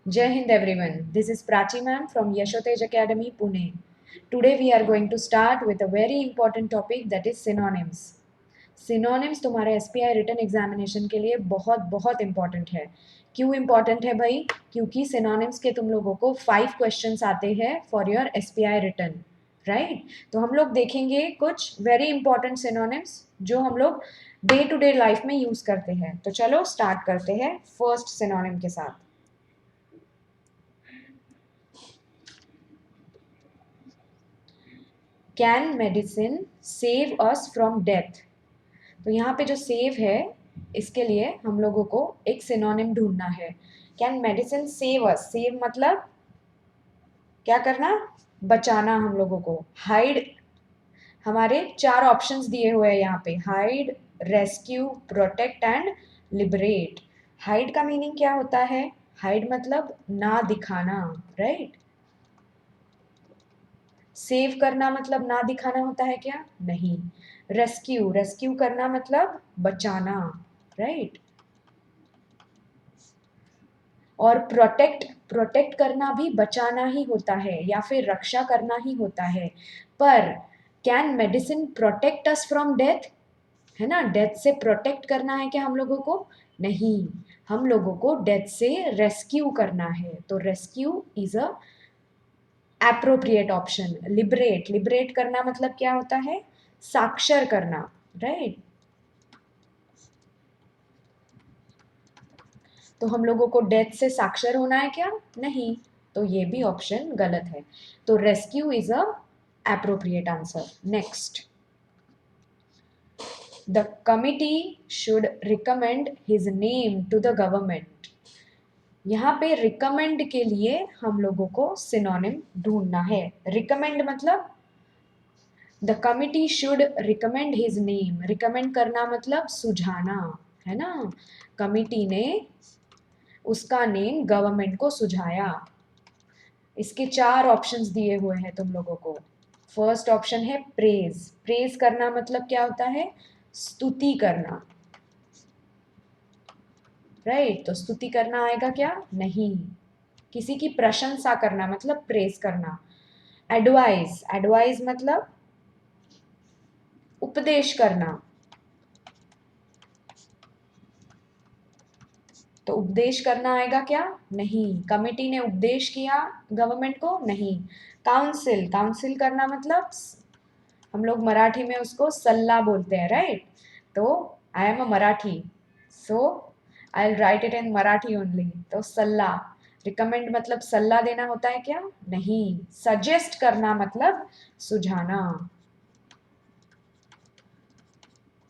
Jai Hind everyone. This is Prachi ma'am from Yashotej Academy, Pune. Today we are going to start with a very important topic that is synonyms. Synonyms तुम्हारे SPI written examination के लिए बहुत बहुत important है। क्यों important है भाई? क्योंकि सिनोनिम्स के तुम लोगों को 5 क्वेश्चंस आते हैं for your SPI written, right? तो हम लोग देखेंगे कुछ वेरी इंपॉर्टेंट सिनोनिम्स जो हम लोग डे टू डे लाइफ में यूज करते हैं। तो चलो स्टार्ट करते हैं फर्स्ट सिनोनिम के साथ। Can medicine save us from death? तो यहाँ पे जो सेव है इसके लिए हम लोगों को एक सिनोनिम ढूंढना है। Can medicine save us? Save मतलब क्या करना? बचाना हम लोगों को। हाइड, हमारे 4 ऑप्शंस दिए हुए हैं यहाँ पे, hide, rescue, protect and liberate. Hide का मीनिंग क्या होता है? हाइड मतलब ना दिखाना, राइट? सेव करना मतलब ना दिखाना होता है क्या? नहीं। रेस्क्यू, रेस्क्यू करना मतलब बचाना, राइट? और प्रोटेक्ट, प्रोटेक्ट करना भी बचाना ही होता है या फिर रक्षा करना ही होता है। पर can medicine protect us from death? है ना, डेथ से प्रोटेक्ट करना है क्या हम लोगों को? नहीं, हम लोगों को डेथ से रेस्क्यू करना है। तो rescue is a appropriate option. Liberate, liberate करना मतलब क्या होता है? साक्षर करना, राइट? तो हम लोगों को डेथ से साक्षर होना है क्या? नहीं, तो ये भी ऑप्शन गलत है। तो rescue is a appropriate answer. Next, the committee should recommend his name to the government. यहाँ पे रिकमेंड के लिए हम लोगों को सिनोनिम ढूंढना है। रिकमेंड मतलब the committee should recommend his name. Recommend करना मतलब सुझाना, है ना? कमिटी ने उसका नेम गवर्नमेंट को सुझाया। इसके 4 ऑप्शंस दिए हुए हैं तुम लोगों को। फर्स्ट ऑप्शन है प्रेज। प्रेज करना मतलब क्या होता है? स्तुति करना, राइट? तो स्तुति करना आएगा क्या? नहीं। किसी की प्रशंसा करना मतलब प्रेज करना। एडवाइस, एडवाइस मतलब उपदेश करना। तो उपदेश करना आएगा क्या? नहीं। कमिटी ने उपदेश किया गवर्नमेंट को? नहीं। काउंसिल, काउंसिल करना मतलब हम लोग मराठी में उसको सल्ला बोलते हैं, राइट? तो I am a Marathi, so I will write it in Marathi only. तो सल्ला, रिकमेंड मतलब सल्ला देना होता है क्या? नहीं। सजेस्ट करना मतलब सुझाना।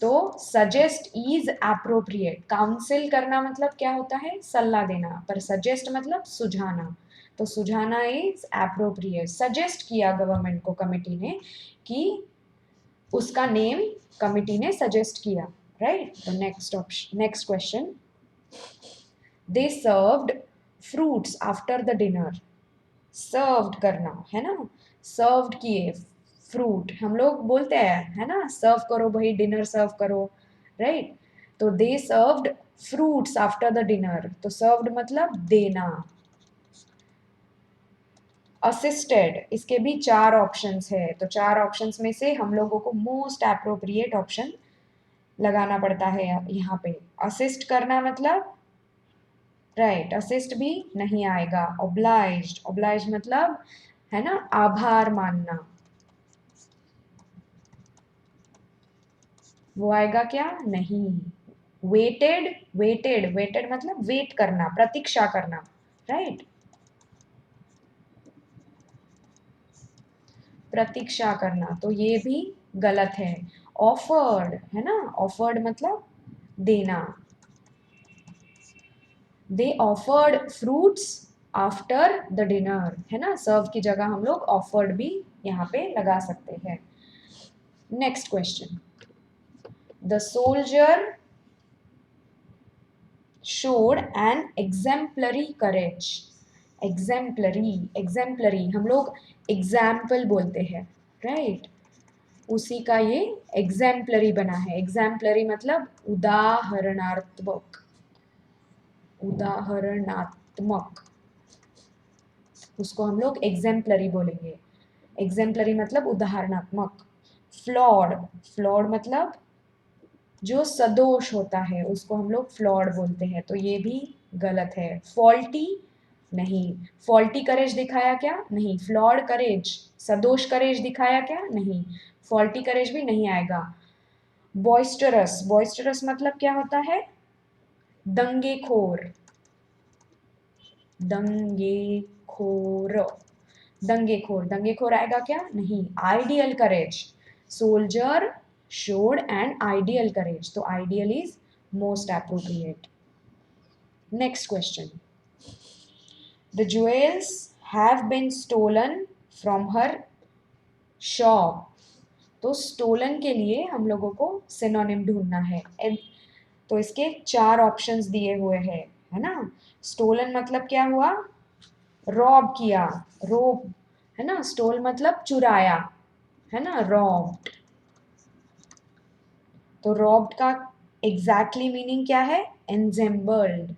तो सजेस्ट इज एप्रोप्रिएट। काउंसिल करना मतलब क्या होता है? सल्ला देना। पर सजेस्ट मतलब सुझाना। तो सुझाना इज एप्रोप्रिएट। सजेस्ट किया गवर्नमेंट को कमिटी ने कि उसका नेम कमिटी ने सजेस्ट किया, राइट? तो next option, next question, they served fruits after the dinner. Served करना है ना, सर्व्ड किए फ्रूट, हम लोग बोलते हैं है ना, सर्व करो भाई, डिनर सर्व करो, राइट? तो they served fruits after the dinner. तो सर्व्ड मतलब देना। असिस्टेड, इसके भी 4 ऑप्शंस है। तो 4 ऑप्शंस में से हम लोगों को मोस्ट एप्रोप्रिएट ऑप्शन लगाना पड़ता है यहाँ पे। असिस्ट करना मतलब, राइट, असिस्ट भी नहीं आएगा। ओब्लाइज्ड, ओब्लाइज्ड मतलब है ना आभार मानना, वो आएगा क्या? नहीं। वेटेड, वेटेड, वेटेड मतलब वेट करना, प्रतीक्षा करना, राइट? प्रतीक्षा करना, तो ये भी गलत है। ऑफर्ड है ना, ऑफर्ड मतलब देना। They offered fruits after the dinner, है ना, सर्व की जगह हम लोग ऑफर्ड भी यहाँ पे लगा सकते हैं। Next question, the soldier showed an exemplary courage। Exemplary, exemplary हम लोग एग्जाम्पल बोलते हैं, राइट? उसी का ये एग्जाम्पलरी बना है। एग्जाम्पलरी मतलब उदाहरणात्मक, उदाहरणात्मक। उसको हम लोग एग्जेम्पलरी बोलेंगे। एग्जेम्पलरी मतलब उदाहरणात्मक। फ्लॉड, फ्लॉड मतलब जो सदोष होता है उसको हम लोग फ्लॉड बोलते हैं, तो ये भी गलत है। फॉल्टी नहीं, फॉल्टी करेज दिखाया क्या? नहीं। फ्लॉड करेज, सदोष करेज दिखाया क्या? नहीं। फॉल्टी करेज भी नहीं आएगा। बॉइस्टरस, बॉइस्टरस मतलब क्या होता है? दंगेखोर, दंगेखोर, दंगेखोर, दंगेखोर आएगा क्या? नहीं। Ideal courage, soldier showed an ideal courage, तो ideal is most appropriate. Next question. The jewels have been stolen from her shop. तो stolen के लिए हम लोगों को synonym ढूंढना है। तो इसके 4 ऑप्शंस दिए हुए हैं, है ना। stolen मतलब क्या हुआ? रॉब किया, रोब, है ना। स्टोल मतलब चुराया, है ना, रॉब्ड। तो रॉब्ड का एग्जैक्टली मीनिंग क्या है? एनजेम्बल्ड।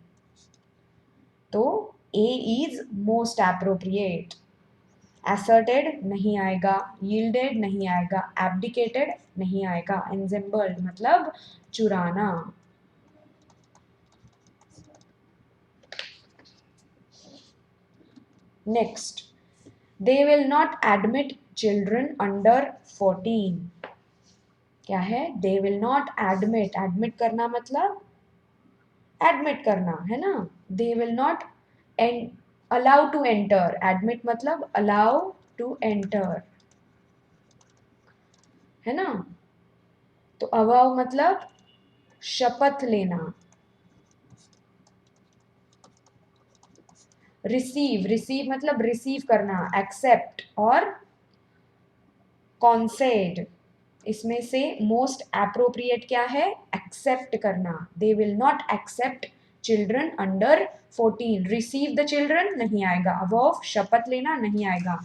तो ए इज मोस्ट एप्रोप्रिएट। एसर्टेड नहीं आएगा, यील्डेड नहीं आएगा, एब्डिकेटेड नहीं आएगा, एनजेम्बल्ड मतलब चुराना। Next, they will not admit children under 14। क्या है? They will not admit, admit करना मतलब एडमिट करना, है ना। They will not allow to enter, admit मतलब अलाउ टू एंटर, है ना। तो अवाउ मतलब शपथ लेना। रिसीव, रिसीव मतलब रिसीव करना, एक्सेप्ट और कॉन्सेड। इसमें से मोस्ट एप्रोप्रिएट क्या है? एक्सेप्ट करना। They will not accept children under 14। Receive the children नहीं आएगा, अवॉव शपथ लेना नहीं आएगा,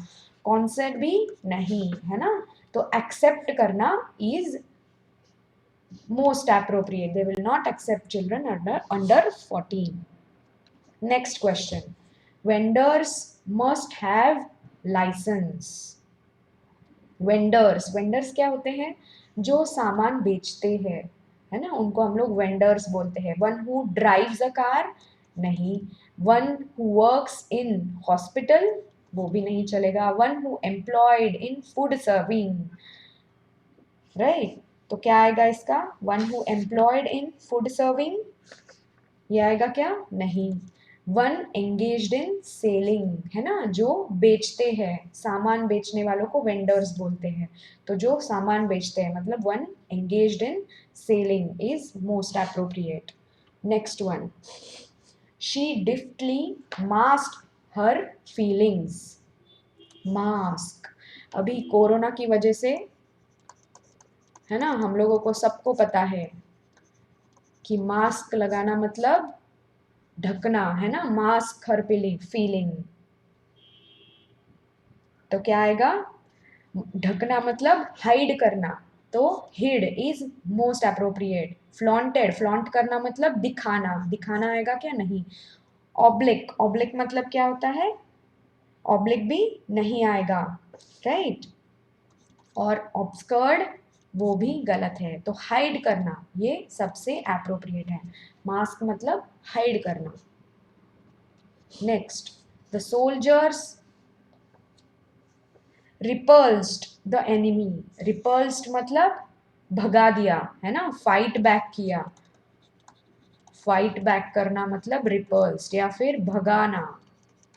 कॉन्सेंट भी नहीं, है ना। तो एक्सेप्ट करना is most appropriate. They will not accept children under 14। Next question, vendors must have licence. Vendors, vendors क्या होते हैं? जो सामान बेचते हैं, है ना, उनको हम लोग वेंडर्स बोलते हैं। One who drives a car नहीं। One who works in hospital वो भी नहीं चलेगा। One who employed in food serving, right. तो क्या आएगा इसका? One who employed in food serving, ये आएगा क्या? नहीं। वन एंगेज्ड इन सेलिंग, है ना, जो बेचते हैं, सामान बेचने वालों को वेंडर्स बोलते हैं। तो जो सामान बेचते हैं मतलब one engaged in selling is most appropriate. Next one, she deftly masked her feelings. Mask, अभी कोरोना की वजह से, है ना, हम लोगों को सबको पता है कि मास्क लगाना मतलब ढकना, है ना, मास्क हर फीलिंग। तो क्या आएगा? ढकना मतलब हाइड करना, तो hid is most appropriate. Flaunted, flaunt करना मतलब दिखाना, दिखाना आएगा क्या? नहीं। ऑब्लिक, ऑब्लिक मतलब क्या होता है? ऑब्लिक भी नहीं आएगा, राइट। और ऑब्सकर्ड वो भी गलत है। तो हाइड करना ये सबसे एप्रोप्रिएट है। मास्क मतलब हाइड करना। Next, the soldiers repulsed the enemy. Repulsed मतलब भगा दिया, है ना, फाइट बैक किया। फाइट बैक करना मतलब रिपल्स्ड, या फिर भगाना,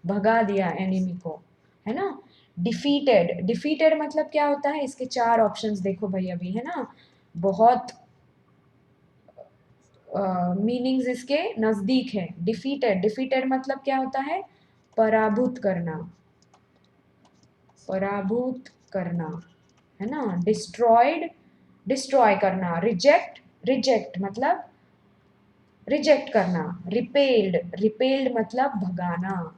भगा दिया एनिमी को, है ना। डिफीटेड, डिफीटेड मतलब क्या होता है? इसके 4 ऑप्शंस देखो भाई अभी, है ना, बहुत मीनिंग्स इसके नजदीक है। डिफीटेड, डिफीटेड मतलब क्या होता है? पराभूत करना, पराभूत करना, है ना। डिस्ट्रॉयड, डिस्ट्रॉय करना। रिजेक्ट, रिजेक्ट मतलब रिजेक्ट करना। रिपेल्ड, रिपेल्ड मतलब भगाना,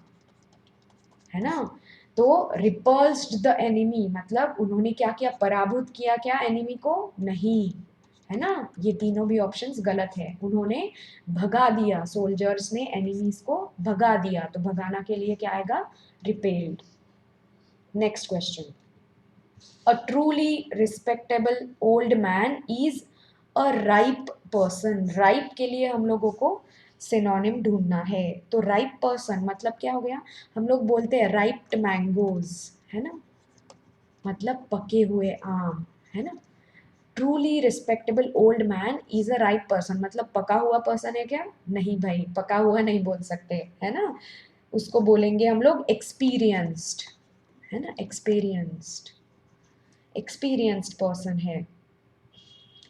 है ना। तो रिपल्स्ड द एनिमी मतलब उन्होंने क्या किया? पराभूत किया क्या एनिमी को? नहीं, है ना, ये तीनों भी ऑप्शंस गलत है। उन्होंने भगा दिया, सोल्जर्स ने एनिमीज को भगा दिया, तो भगाना के लिए क्या आएगा, repelled. Next question, a truly respectable old man is a ripe person. Ripe के लिए हम लोगों को सिनोनिम ढूंढना है, तो राइप पर्सन मतलब क्या हो गया, हम लोग बोलते हैं राइप्ड मैंगोज, है ना, मतलब पके हुए आम, है ना। Truly respectable old man is a right person, मतलब पका हुआ पर्सन है क्या, नहीं भाई, पका हुआ नहीं बोल सकते, है ना, उसको बोलेंगे हम लोग एक्सपीरियंस्ड, है ना, एक्सपीरियंस्ड, एक्सपीरियंस्ड पर्सन है।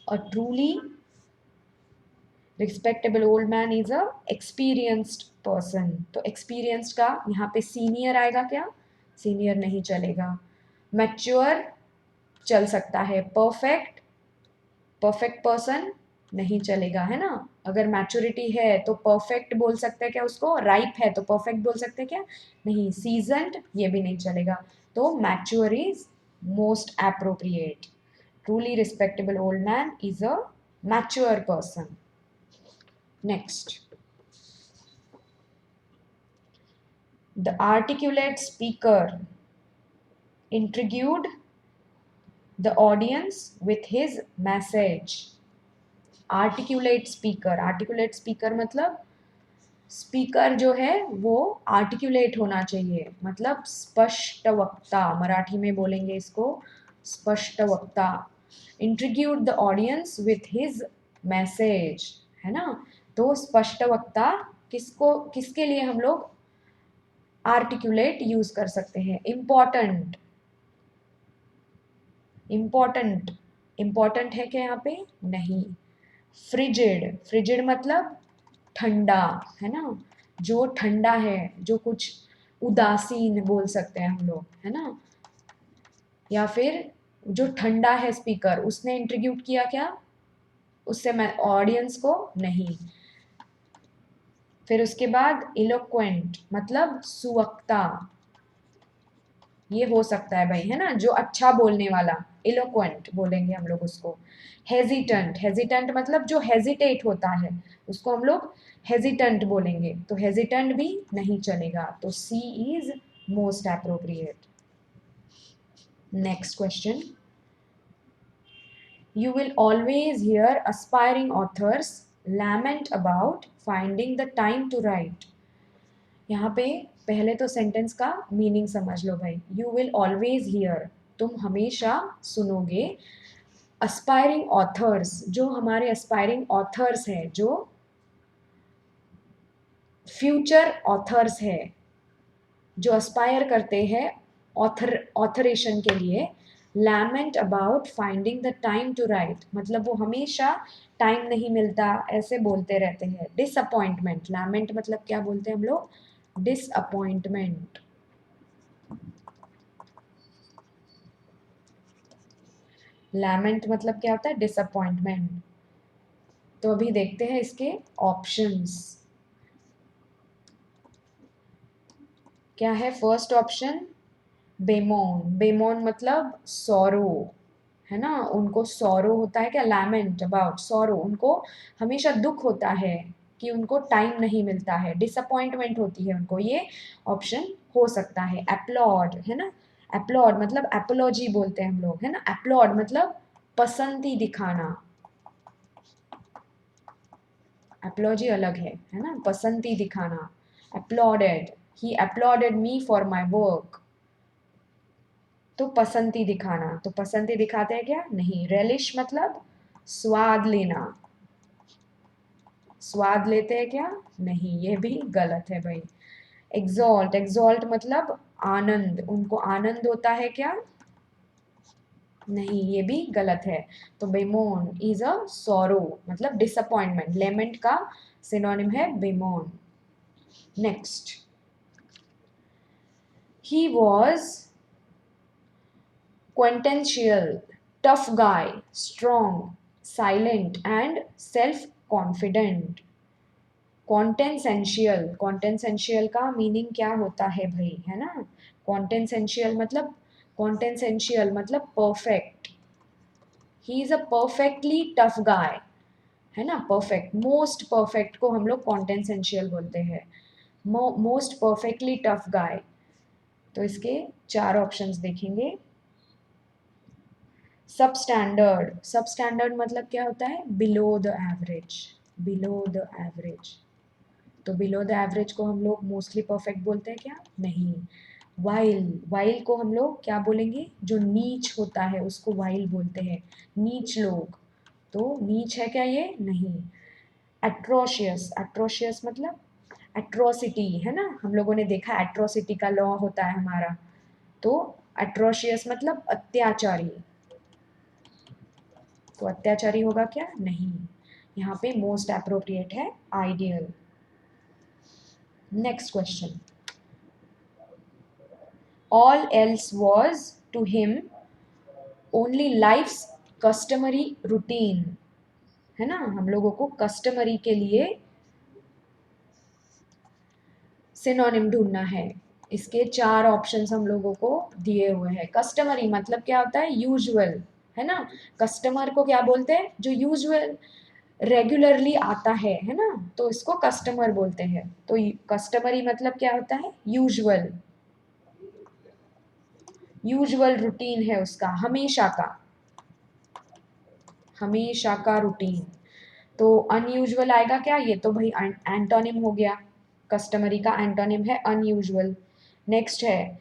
और truly respectable old man is a experienced person, तो एक्सपीरियंस्ड का यहाँ पे सीनियर आएगा क्या, सीनियर नहीं चलेगा। मैच्योर चल सकता है, परफेक्ट, परफेक्ट पर्सन नहीं चलेगा, है ना। अगर मैच्योरिटी है तो परफेक्ट बोल सकते हैं क्या उसको, राइप है तो परफेक्ट बोल सकते हैं क्या, नहीं। सीजन्ड ये भी नहीं चलेगा, तो mature is most appropriate. Truly respectable old man is a mature person. Next, the articulate speaker intrigued the audience with his message। Articulate speaker, articulate speaker मतलब स्पीकर जो है वो आर्टिकुलेट होना चाहिए, मतलब स्पष्ट वक्ता, मराठी में बोलेंगे इसको स्पष्ट वक्ता। Intrigued the audience with his message, है ना, तो स्पष्ट वक्ता किसको, किसके लिए हम लोग आर्टिकुलेट यूज कर सकते हैं, इम्पॉर्टेंट, इम्पॉर्टेंट, इम्पॉर्टेंट है क्या यहाँ पे, नहीं। फ्रिजिड, फ्रिजिड मतलब ठंडा, है ना, जो ठंडा है, जो कुछ उदासीन बोल सकते हैं हम लोग, है ना। या फिर जो ठंडा है स्पीकर, उसने इंट्रीग्यूट किया क्या, उससे मैं ऑडियंस को, नहीं। फिर उसके बाद इलोक्वेंट मतलब सुवक्ता, ये हो सकता है भाई, है ना, जो अच्छा बोलने वाला, इलोक्वेंट बोलेंगे हम लोग उसको। हेजिटेंट, हेजिटेंट मतलब जो हेजिटेट होता है उसको हम लोग हेजिटेंट बोलेंगे, तो हेजिटेंट भी नहीं चलेगा, तो C is most appropriate. Next question, you will always hear aspiring authors lament about finding the time to write। यहाँ पे पहले तो सेंटेंस का मीनिंग समझ लो भाई, यू विल ऑलवेज हियर, तुम हमेशा सुनोगे, अस्पायरिंग ऑथर्स, जो हमारे अस्पायरिंग ऑथर्स हैं, जो फ्यूचर ऑथर्स है, जो अस्पायर करते हैं ऑथरेशन के लिए, lament about finding the time to write, मतलब वो हमेशा टाइम नहीं मिलता ऐसे बोलते रहते हैं। डिसअपॉइंटमेंट, लैमेंट मतलब क्या बोलते हैं हम लोग, डिसअपॉइंटमेंट। लैमेंट मतलब क्या होता है, डिसअपॉइंटमेंट। तो अभी देखते हैं इसके ऑप्शंस क्या है। फर्स्ट ऑप्शन बेमोन, बेमोन मतलब सॉरो, है ना, उनको सॉरो होता है क्या, लैमेंट अबाउट सॉरो, उनको हमेशा दुख होता है कि उनको टाइम नहीं मिलता है, डिसअपॉइंटमेंट होती है उनको, ये ऑप्शन हो सकता है। एप्लॉड, है ना, एप्लॉड मतलब एपोलॉजी बोलते हैं हम लोग, है ना, एप्लॉड मतलब पसंदी दिखाना, एपोलॉजी अलग है ना, पसंदी दिखाना। applauded, he applauded me for my work, तो पसंदी दिखाना, तो पसंदी दिखाते हैं क्या, नहीं। रेलिश मतलब स्वाद लेना, स्वाद लेते हैं क्या, नहीं, ये भी गलत है भाई। एग्जॉल्ट, एग्जॉल्ट मतलब आनंद, उनको आनंद होता है क्या, नहीं, ये भी गलत है। तो बेमोन इज अ सॉरो मतलब डिसअपॉइंटमेंट, लेमेंट का सिनोनिम है bemoan. Next, he was quintessential, tough guy, strong, silent and self-confident। Quintessential, quintessential का मीनिंग क्या होता है भाई, है ना, कॉन्टेंसेंशियल मतलब, कॉन्टेंसेंशियल मतलब perfect, he is a perfectly tough guy, है ना, परफेक्ट, मोस्ट परफेक्ट को हम लोग कॉन्टेंसेंशियल बोलते हैं, मोस्ट परफेक्टली टफ गाय। तो इसके 4 ऑप्शंस देखेंगे। सब स्टैंडर्ड, सब स्टैंडर्ड मतलब क्या होता है, below the average, below the average. तो बिलो द एवरेज को हम लोग मोस्टली परफेक्ट बोलते हैं क्या, नहीं। वाइल, वाइल को हम लोग क्या बोलेंगे, जो नीच होता है उसको वाइल बोलते हैं, नीच लोग। तो नीच है क्या ये, नहीं। एट्रोशियस, एट्रोशियस मतलब एट्रोसिटी, है ना, हम लोगों ने देखा एट्रोसिटी का लॉ होता है हमारा। तो एट्रोशियस मतलब अत्याचारी, तो अत्याचारी होगा क्या, नहीं। यहाँ पे मोस्ट अप्रोप्रिएट है ideal. Next question, all else was to him only life's customary routine, है ना, हम लोगों को कस्टमरी के लिए सिनोनिम ढूंढना है। इसके 4 ऑप्शंस हम लोगों को दिए हुए हैं। कस्टमरी मतलब क्या होता है, यूजुअल, है ना, कस्टमर को क्या बोलते हैं, जो यूजुअल रेगुलरली आता है ना, तो इसको कस्टमर बोलते हैं। तो कस्टमरी मतलब क्या होता है, यूजुअल, यूजुअल रूटीन है उसका, हमेशा का रूटीन। तो अनयूजुअल आएगा क्या, ये तो भाई एंटोनिम हो गया, कस्टमरी का एंटोनिम है अनयूजुअल। नेक्स्ट है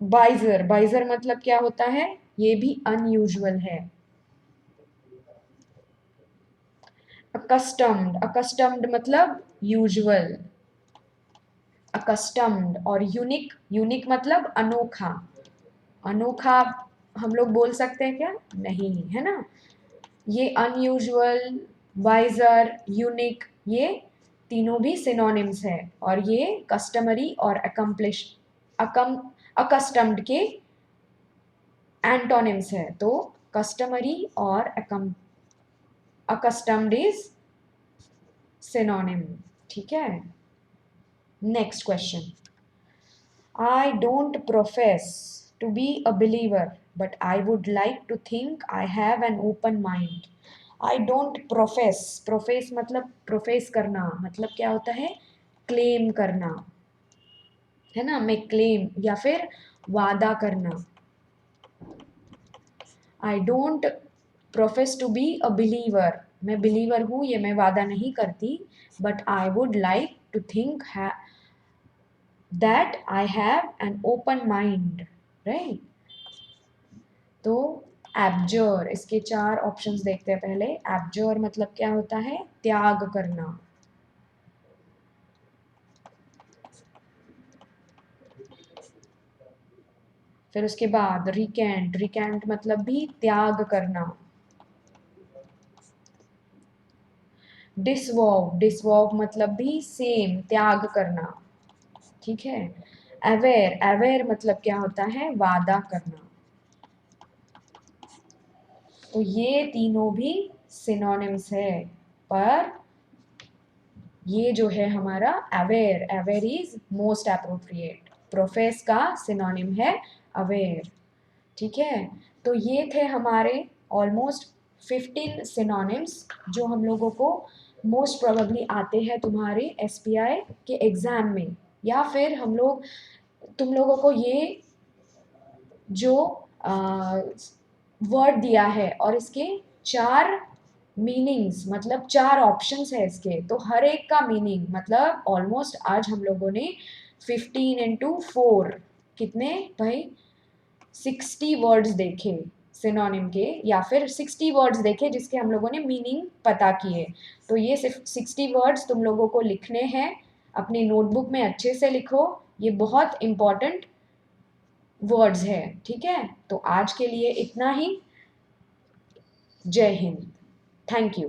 बाइजर, बाइजर मतलब क्या होता है, ये भी अनयूजुअल है। अकस्टम्ड, अकस्टम्ड मतलब यूजुअल, अकस्टम्ड। और यूनिक, यूनिक मतलब अनोखा, अनोखा हम लोग बोल सकते हैं क्या, नहीं, है ना। ये अनयूजुअल, वाइजर, यूनिक, ये तीनों भी सिनोनिम्स है, और ये कस्टमरी और अकम्प्लिश अकस्टम्ड के एंटोनिम्स है। तो कस्टमरी और अकस्टम्ड इज सिनोनिम, ठीक है। Next question, I don't profess to be a believer, but I would like to think I have an open mind. I don't profess, profess मतलब profess करना, मतलब क्या होता है, claim करना, है ना, मैं claim या फिर वादा करना। I don't profess to be a believer, मैं believer हूँ ये मैं वादा नहीं करती, but I would like to think that I have an open mind, right? तो एब्जर, इसके 4 ऑप्शंस देखते हैं पहले। एब्जर मतलब क्या होता है, त्याग करना। फिर उसके बाद रिकेंट, रिकेंट मतलब भी त्याग करना। डिसवॉव, डिसवॉव मतलब भी सेम, त्याग करना, ठीक है। अवेयर, अवेयर मतलब क्या होता है, वादा करना। तो ये तीनों भी सिनोनिम्स है, पर ये जो है हमारा aware, aware is most appropriate, profess का सिनोनिम है अवेयर, ठीक है। तो ये थे हमारे ऑलमोस्ट 15 सिनोनिम्स जो हम लोगों को मोस्ट प्रोबेबली आते हैं तुम्हारे एसपीआई के एग्जाम में, या फिर हम लोग तुम लोगों को ये जो वर्ड दिया है और इसके 4 मीनिंग्स, मतलब 4 ऑप्शंस है इसके, तो हर एक का मीनिंग मतलब ऑलमोस्ट आज हम लोगों ने 15 × 4 कितने भाई 60 वर्ड्स देखे सिनोनिम के, या फिर 60 वर्ड्स देखे जिसके हम लोगों ने मीनिंग पता किए। तो ये सिर्फ 60 वर्ड्स तुम लोगों को लिखने हैं, अपनी नोटबुक में अच्छे से लिखो, ये बहुत इम्पॉर्टेंट वर्ड्स है, ठीक है। तो आज के लिए इतना ही। जय हिंद, थैंक यू।